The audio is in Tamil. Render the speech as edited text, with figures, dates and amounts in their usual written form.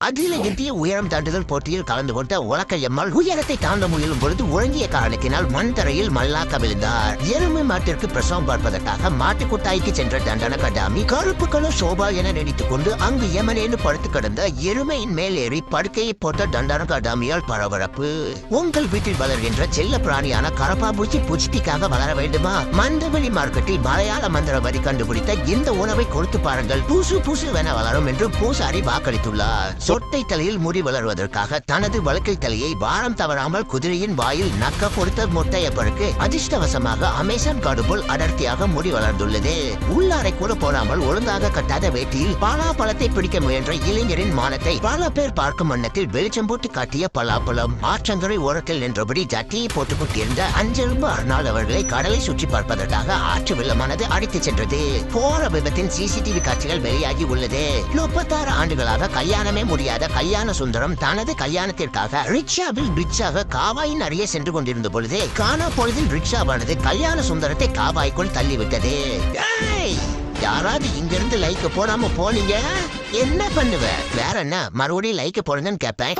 அகில இந்திய உயரம் தாண்டுதல் போட்டியில் கலந்து கொண்ட உலக்கையம்மாள் உயரத்தை தாண்ட முயலும் பொழுது உறங்கிய காரணத்தினால் மண் தரையில் மல்லாக்க விழுந்தார். எருமை மாட்டிற்கு பிரசவம் பார்ப்பதற்காக மாட்டுக்குட்டாய்க்கு சென்ற தண்டன கடாமி கருப்பு கலர் சோபா என நினைத்துக் கொண்டு அங்கு யமனேன்னு படுத்து கிடந்த எருமையின் மேல் ஏறி படுக்கையை போட்ட தண்டன கடாமியால் பரபரப்பு. உங்கள் வீட்டில் வளர்கின்ற செல்ல பிராணியான கரப்பாம்பூச்சி புஷ்டிக்காக வளர வேண்டுமா? மந்தவெளி மார்க்கெட்டில் மலையாள மந்திர வரி கண்டுபிடித்த இந்த உணவை கொடுத்து பாருங்கள், பூசு பூசு என வளரும் என்று பூசாரி வாக்களித்துள்ளார். சொட்டை தலையில் முடி வளர்வதற்காக தனது வழக்கை தலையை வாரம் தவறாமல் குதிரையின் வாயில் நக்க கொடுத்த முட்டையப்பருக்கு அதிர்ஷ்டவசமாக அமேசான் காடு போல் அடர்த்தியாக முடி வளர்ந்துள்ளது. உள்ளாரை கூட போடாமல் ஒழுங்காக கட்டாத வேட்டியில் பலாப்பழத்தை பிடிக்க முயன்ற இளைஞரின் மானத்தை பல பேர் பார்க்கும் வண்ணத்தில் வெளிச்சம் போட்டு காட்டிய பலாப்பழம் ஆற்றங்கரை ஓரத்தில் நின்றபடி ஜட்டியை போட்டுக் கொண்டிருந்த அஞ்செலும்பு அர்னால் அவர்களை கடலை சுற்றி பார்ப்பதற்காக ஆற்று வெள்ளமானது அடித்துச் சென்றது. போற விபத்தின் சிசிடிவி காட்சிகள் வெளியாகி உள்ளது. 36 ஆண்டுகளாக கல்யாணமே முடியாத கல்யாண சுந்தரம் தனது கல்யாணத்திற்காக ரிக்ஷாவில் பிரிட்ஜாக காவாயின் அருகே சென்று கொண்டிருந்த பொழுது காணா பொழுதில் ரிக்ஷாவானது கல்யாண சுந்தரத்தை காவாய்க்குள் தள்ளிவிட்டது. யாராவது இங்கிருந்து லைக் போடாம போனீங்க என்ன பண்ணுவ? வேற என்ன மறுபடியும் லைக் போடுங்கன்னு கேட்பேன்.